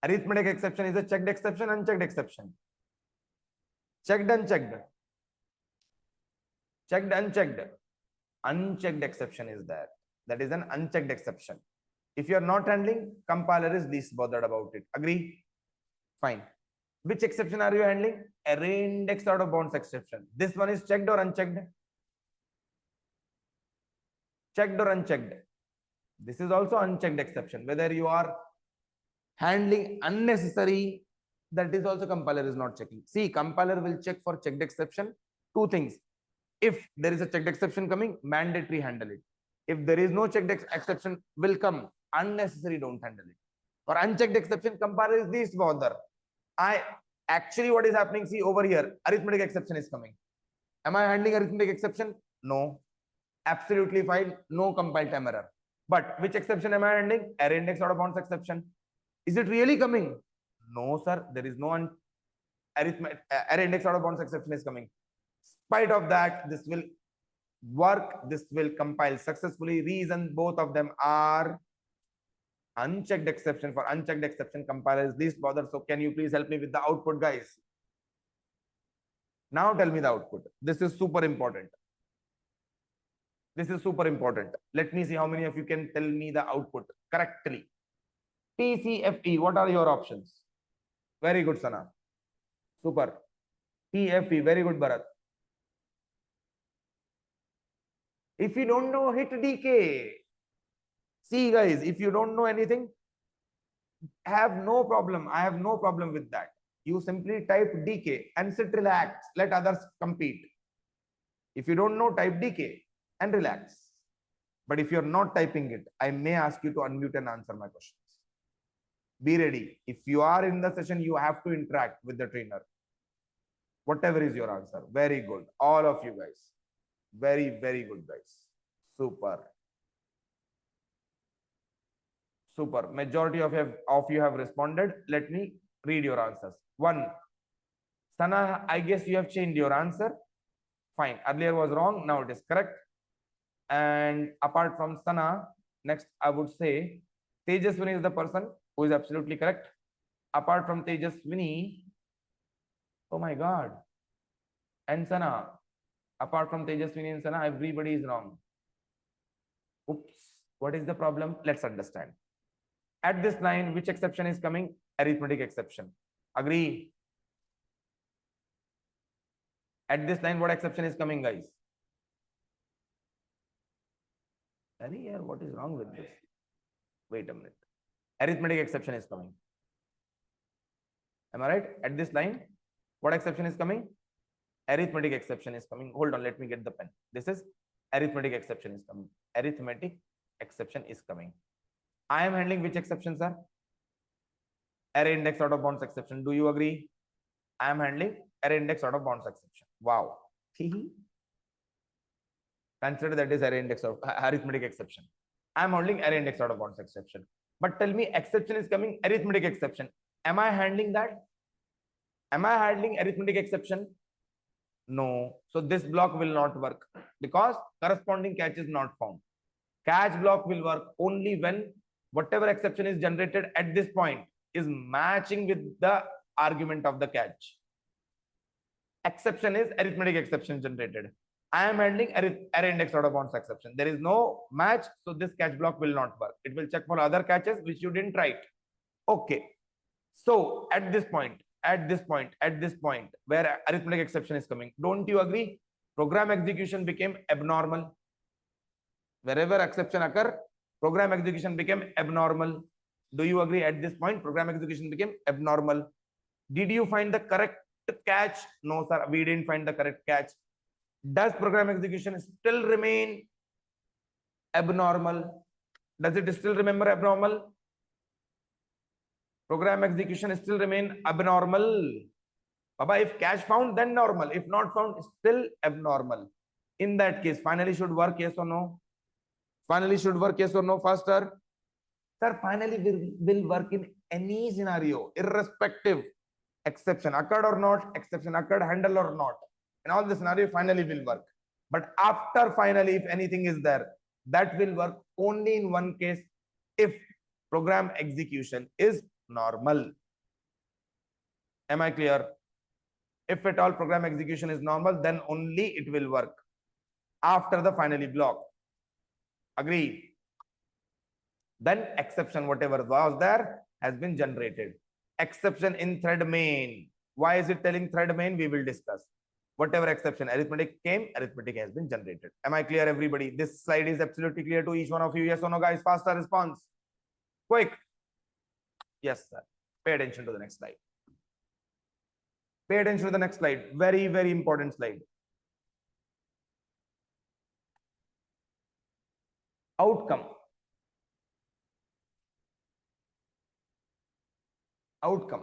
Arithmetic exception is a checked exception, unchecked exception. Checked, unchecked. Checked, unchecked. Unchecked exception is there. That is an unchecked exception. If you are not handling, compiler is least bothered about it. Agree? Fine. Which exception are you handling? Array index out of bounds exception. This one is checked or unchecked? Checked or unchecked? This is also unchecked exception. Whether you are handling unnecessary, that is also compiler is not checking. See, compiler will check for checked exception. Two things. If there is a checked exception coming, mandatory handle it. If there is no checked exception will come, unnecessary don't handle it. For unchecked exception, compiler is least bother. Actually what is happening, see over here, arithmetic exception is coming. Am I handling arithmetic exception? No. Absolutely fine. No compile time error. But which exception am I handling? Array index out of bounds exception. Is it really coming? No, sir. There is no array index out of bounds exception is coming. Spite of that, this will work. This will compile successfully. Reason both of them are unchecked exception. For unchecked exception, compiler is least bother. So can you please help me with the output, guys? Now tell me the output. This is super important. This is super important. Let me see how many of you can tell me the output correctly. TCFE, what are your options? Very good, Sana. Super. TFE, very good, Bharat. If you don't know, hit DK. See, guys, if you don't know anything, have no problem. I have no problem with that. You simply type DK and sit relax. Let others compete. If you don't know, type DK and relax. But if you're not typing it, I may ask you to unmute and answer my questions. Be ready. If you are in the session, you have to interact with the trainer. Whatever is your answer. Very good. All of you guys. Very, very good, guys. Super. Super. Majority of you have responded. Let me read your answers. 1. Sana, I guess you have changed your answer. Fine. Earlier was wrong. Now it is correct. And apart from Sana, next I would say Tejaswini is the person who is absolutely correct. Apart from Tejaswini, oh my God. And Sana, apart from Tejaswini and Sana, everybody is wrong. Oops. What is the problem? Let's understand. At this line, which exception is coming? Arithmetic exception. Agree? At this line, what exception is coming, guys? What is wrong with this? Wait a minute. Arithmetic exception is coming. Am I right? At this line, what exception is coming? Arithmetic exception is coming. Hold on, let me get the pen. This is arithmetic exception is coming. Arithmetic exception is coming. I am handling which exception, sir? Array index out of bounds exception. Do you agree? I am handling array index out of bounds exception. Wow. Consider that is array index of arithmetic exception. I am handling array index out of bounds exception. But tell me, exception is coming, arithmetic exception. Am I handling that? Am I handling arithmetic exception? No. So this block will not work because corresponding catch is not found. Catch block will work only when whatever exception is generated at this point is matching with the argument of the catch. Exception is arithmetic exception generated. I am handling array index out of bounds exception. There is no match, so this catch block will not work. It will check for other catches which you didn't write. Okay. So at this point, where arithmetic exception is coming, don't you agree? Program execution became abnormal. Wherever exception occur, program execution became abnormal. Do you agree? At this point, program execution became abnormal. Did you find the correct catch? No, sir, we didn't find the correct catch. Does program execution still remain abnormal? Does it still remember abnormal? Program execution still remain abnormal. Baba, if catch found, then normal. If not found, still abnormal. In that case, finally should work, yes or no? Finally should work, yes or no? Faster. Sir, finally will work in any scenario, irrespective. Exception occurred or not, exception occurred, handle or not. In all the scenario, finally will work. But after finally, if anything is there, that will work only in one case, if program execution is normal. Am I clear? If at all program execution is normal, then only it will work after the finally block. Agree? Then exception, whatever was there, has been generated. exception in thread main. Why is it telling thread main? We will discuss. Whatever exception arithmetic came, arithmetic has been generated. Am I clear, everybody? This slide is absolutely clear to each one of you. Yes or no, guys? Faster response. Quick. Yes, sir. Pay attention to the next slide. Pay attention to the next slide. Very, very important slide. Outcome. Outcome.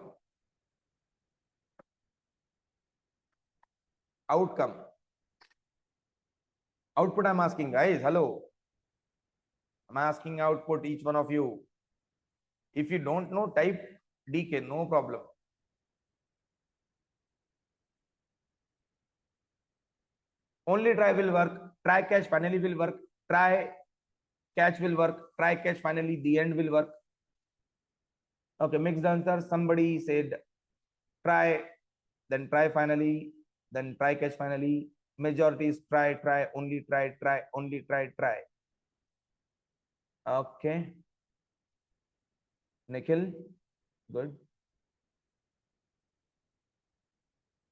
Outcome. Output I'm asking, guys. Hello. I'm asking output, each one of you. If you don't know, type DK, no problem. Only try will work. Try catch finally will work. Try catch will work. Try catch finally the end will work. Okay, mixed answer. Somebody said try, then try finally, then try catch finally. Majority is try, try, only try, try, only try, try. Okay. Nikhil, good.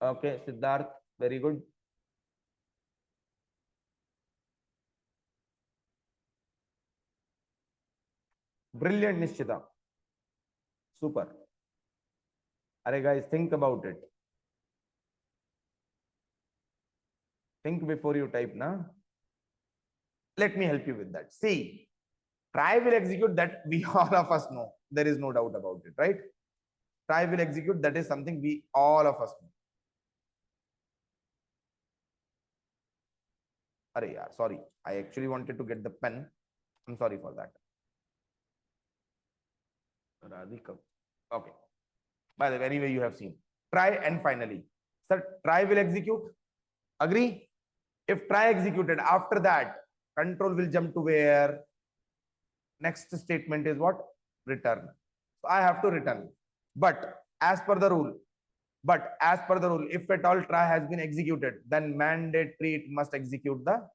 Okay, Siddharth, very good. Brilliant, Nishchita. Super. Arey guys, think about it. Think before you type, na? Let me help you with that. See, try will execute, that we all of us know. There is no doubt about it, right? Try will execute, that is something we all of us know. Arey yaar, sorry. I actually wanted to get the pen. I'm sorry for that. Radhika. Okay. By the way, anyway, you have seen. Try and finally. Sir, try will execute. Agree? If try executed, after that, control will jump to where? Next statement is what? Return. So I have to return. But as per the rule, if at all try has been executed, then mandatory it must execute the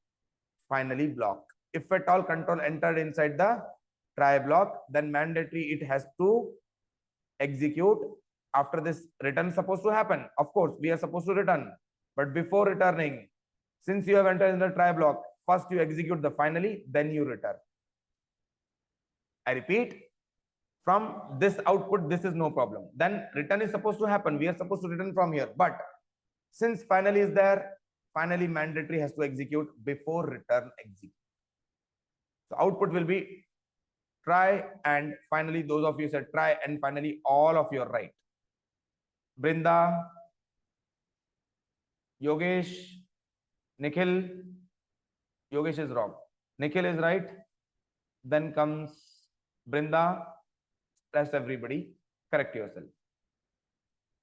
finally block. If at all control entered inside the try block, then mandatory it has to execute. After this, return supposed to happen. Of course, we are supposed to return. But before returning, since you have entered in the try block, first you execute the finally, then you return. I repeat, from this output, this is no problem. Then return is supposed to happen. We are supposed to return from here. But since finally is there, finally mandatory has to execute before return execute. So output will be try and finally, those of you said try and finally, all of you are right. Brinda, Yogesh, Nikhil. Yogesh is wrong. Nikhil is right. Then comes Brinda. Rest everybody. Correct yourself.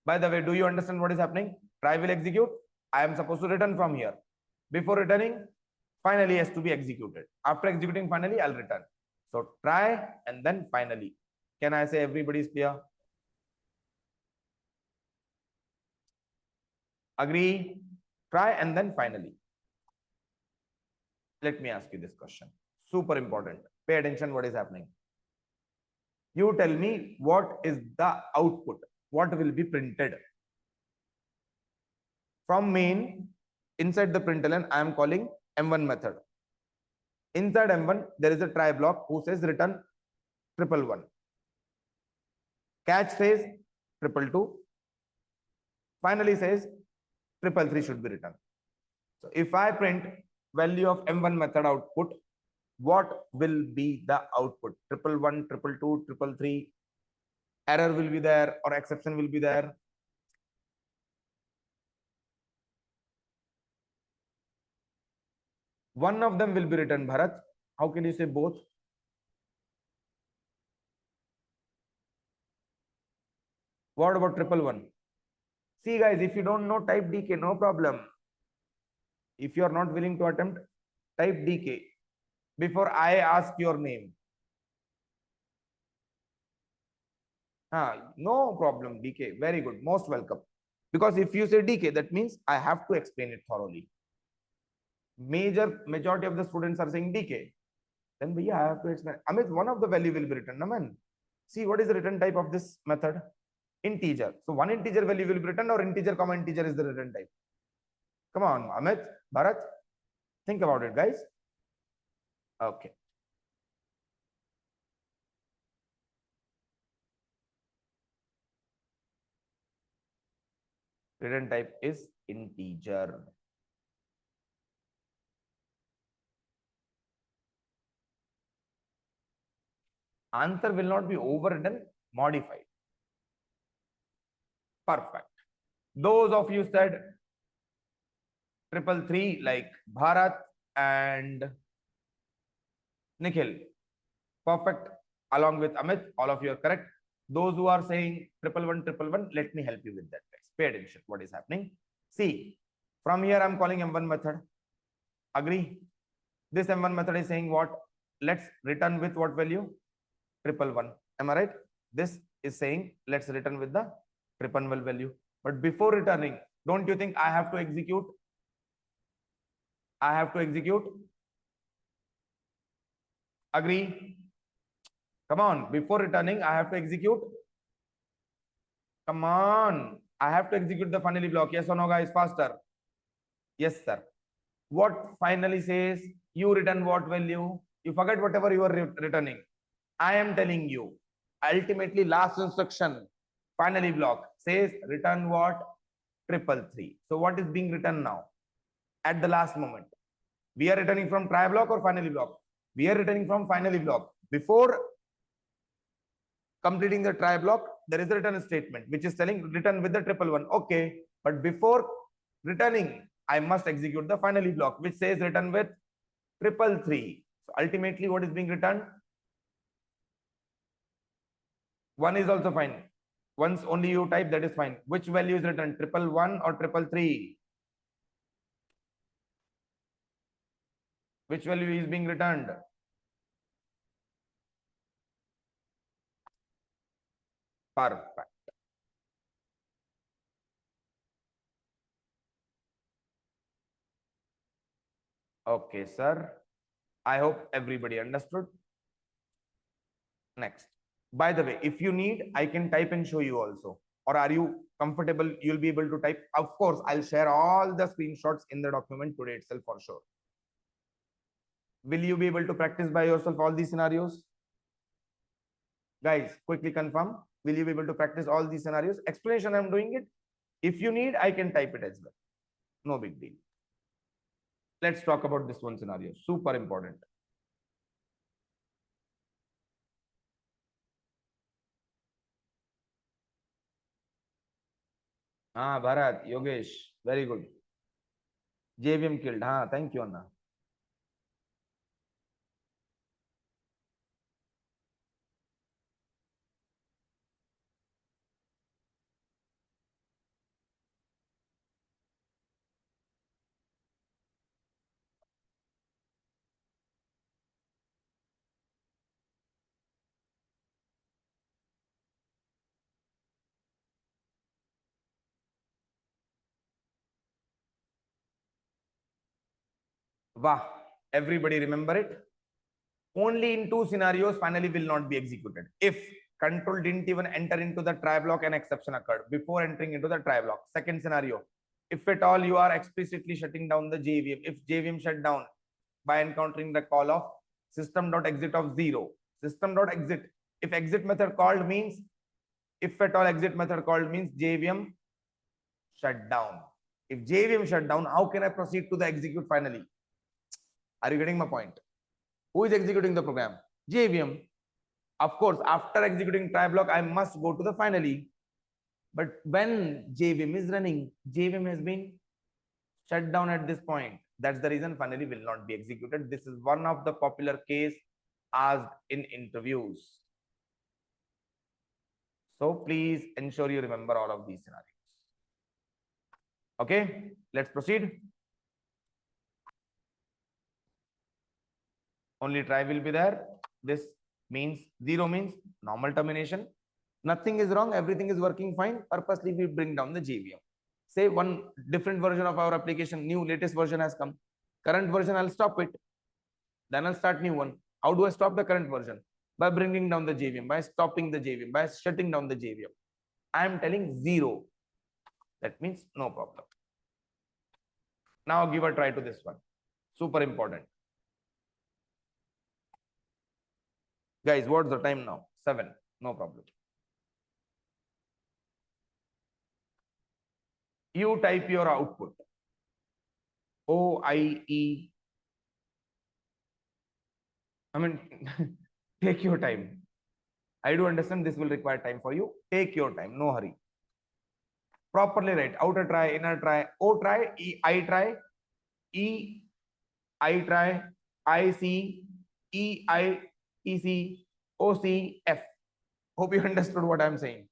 By the way, do you understand what is happening? Try will execute. I am supposed to return from here. Before returning, finally has to be executed. After executing finally, I'll return. So try and then finally. Can I say everybody is clear? Agree? Try and then finally. Let me ask you this question. Super important. Pay attention what is happening. You tell me what is the output. What will be printed? From main, inside the println, I am calling M1 method. Inside M1, there is a try block who says return 111. Catch says 222. Finally says 333 should be returned. So if I print value of M1 method output, what will be the output? 111, 222, 333. Error will be there or exception will be there. One of them will be written, Bharat. How can you say both? What about 111? See guys, if you don't know, type DK, no problem. If you are not willing to attempt, type DK before I ask your name. No problem, DK. Very good. Most welcome. Because if you say DK, that means I have to explain it thoroughly. Majority of the students are saying DK. Then I have to explain. I mean, one of the value will be written. No, man. See, what is the return type of this method? integer. So one integer value will be returned, or integer comma integer is the return type. Come on, Amit, Bharat, think about it, guys. Okay. Return type is integer. Answer will not be overwritten, modified. Perfect. Those of you said 333 like Bharat and Nikhil. Perfect. Along with Amit, all of you are correct. Those who are saying 111, let me help you with that, guys. Pay attention. What is happening? See, from here I'm calling M1 method. Agree? This M1 method is saying what? Let's return with what value? 111. Am I right? This is saying let's return with the 111 value. But before returning, don't you think I have to execute? I have to execute. Agree? Come on. Before returning, I have to execute. Come on. I have to execute the finally block. Yes or no, guys? Faster. Yes, sir. What finally says? You return what value? You forget whatever you are returning. I am telling you. Ultimately, last instruction, finally block, says return what? 333. So what is being written now? At the last moment. We are returning from try block or finally block? We are returning from finally block. Before completing the try block, there is a return statement which is telling return with the 111. Okay, but before returning, I must execute the finally block which says return with 333. So ultimately, what is being returned? 1 is also fine. Once only you type, that is fine. Which value is returned? 111 or 333? Which value is being returned? Perfect. Okay, sir. I hope everybody understood. Next. By the way, if you need, I can type and show you also. Or are you comfortable? You'll be able to type. Of course, I'll share all the screenshots in the document today itself for sure. Will you be able to practice by yourself all these scenarios? Guys, quickly confirm. Will you be able to practice all these scenarios? Explanation, I'm doing it. If you need, I can type it as well. No big deal. Let's talk about this one scenario. Super important. Bharat, Yogesh, very good. JVM killed. Thank you, Anna. Wow. Everybody remember it? Only in two scenarios finally will not be executed. If control didn't even enter into the try block and exception occurred before entering into the try block. Second scenario, if at all you are explicitly shutting down the JVM, if JVM shut down by encountering the call of system.exit of 0, system.exit, if exit method called means, if at all exit method called means JVM shut down. If JVM shut down, how can I proceed to the execute finally? Are you getting my point? Who is executing the program? JVM. Of course, after executing try block, I must go to the finally. But when JVM is running, JVM has been shut down at this point. That's the reason finally will not be executed. This is one of the popular case asked in interviews. So please ensure you remember all of these scenarios. Okay, let's proceed. Only try will be there. This means 0 means normal termination. Nothing is wrong. Everything is working fine. Purposely we bring down the JVM. Say one different version of our application, new latest version has come. Current version, I'll stop it. Then I'll start new one. How do I stop the current version? By bringing down the JVM, by stopping the JVM, by shutting down the JVM. I am telling 0. That means no problem. Now give a try to this one. Super important. Guys, what's the time now? 7. No problem. You type your output. OIE. I mean, take your time. I do understand this will require time for you. Take your time. No hurry. Properly write. Outer try, inner try, O try, I try, E, I try, I see, E, I, E, C, O, C, F. Hope you understood what I'm saying.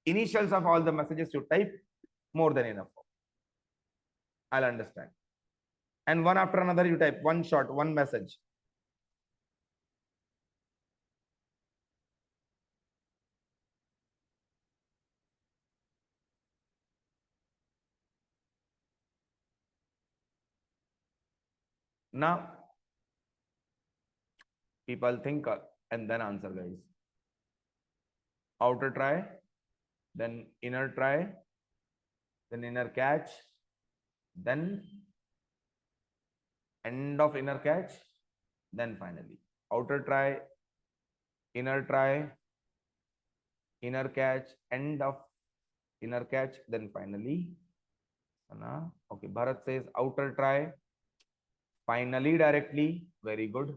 Initials of all the messages you type, more than enough. I'll understand. And one after another you type, one shot, one message. Now, people think and then answer, guys. Outer try, then inner try, then inner catch, then end of inner catch, then finally outer try, inner try, inner catch, end of inner catch, then finally. Okay, Bharat says outer try, finally directly, very good.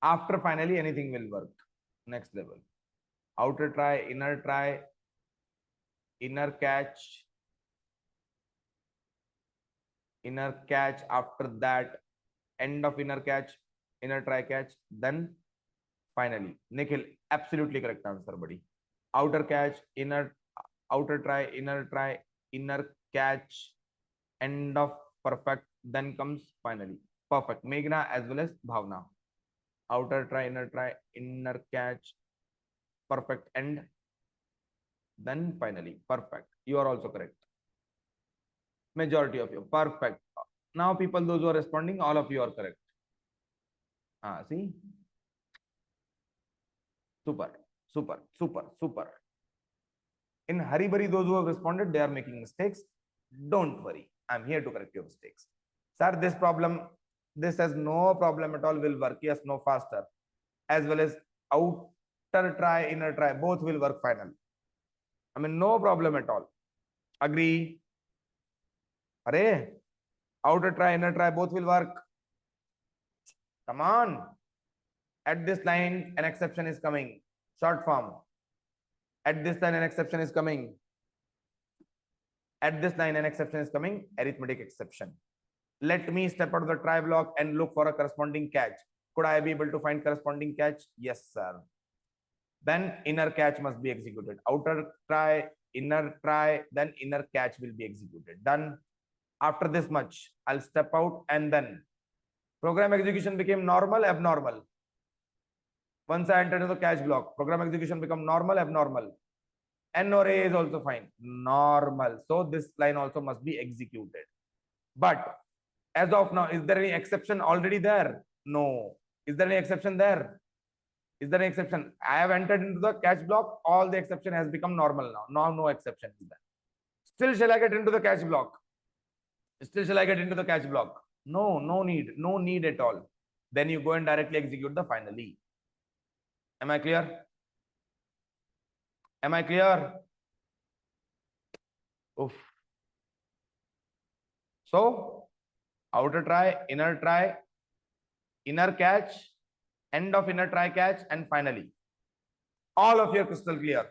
After finally, anything will work. Next level. Outer try, inner catch, after that, end of inner catch, inner try catch, then finally. Nikhil, absolutely correct answer, buddy. Outer catch, outer try, inner catch, end of perfect, then comes finally. Perfect. Meghna as well as Bhavna. Outer try, inner catch, perfect end, then finally. Perfect. You are also correct. Majority of you. Perfect. Now, people, those who are responding, all of you are correct. See? Super, super, super, super. In hurry bari, those who have responded, they are making mistakes. Don't worry. I'm here to correct your mistakes. Sir, this has no problem at all, will work. Yes, no faster. As well as outer try, inner try, both will work final. I mean, no problem at all. Agree? Array, outer try, inner try, both will work. Come on. At this line, an exception is coming. Short form. At this line, an exception is coming. At this line, an exception is coming. Arithmetic exception. Let me step out of the try block and look for a corresponding catch. Could I be able to find corresponding catch? Yes, sir. Then inner catch must be executed. Outer try, then inner catch will be executed. Done. After this much, I'll step out and then program execution became normal, abnormal. Once I entered into the catch block, program execution become normal, abnormal. N or A is also fine. Normal. So this line also must be executed. But as of now, is there any exception already there? No. Is there any exception there? Is there an exception? I have entered into the catch block. All the exception has become normal now. Now no exception is there. Still shall I get into the catch block? Still shall I get into the catch block? No, no need. No need at all. Then you go and directly execute the finally. Am I clear? Am I clear? Oof. So, outer try, inner catch, end of inner try catch, and finally. All of you are crystal clear.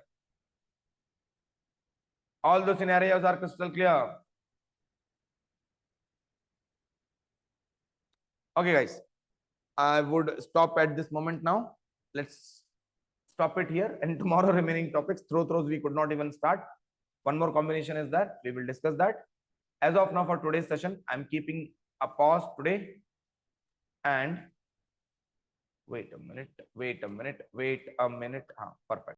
All the scenarios are crystal clear. Okay, guys. I would stop at this moment now. Let's stop it here. And tomorrow, remaining topics, throws we could not even start. One more combination is that we will discuss that. As of now, for today's session, I'm keeping a pause today. And wait a minute. Perfect.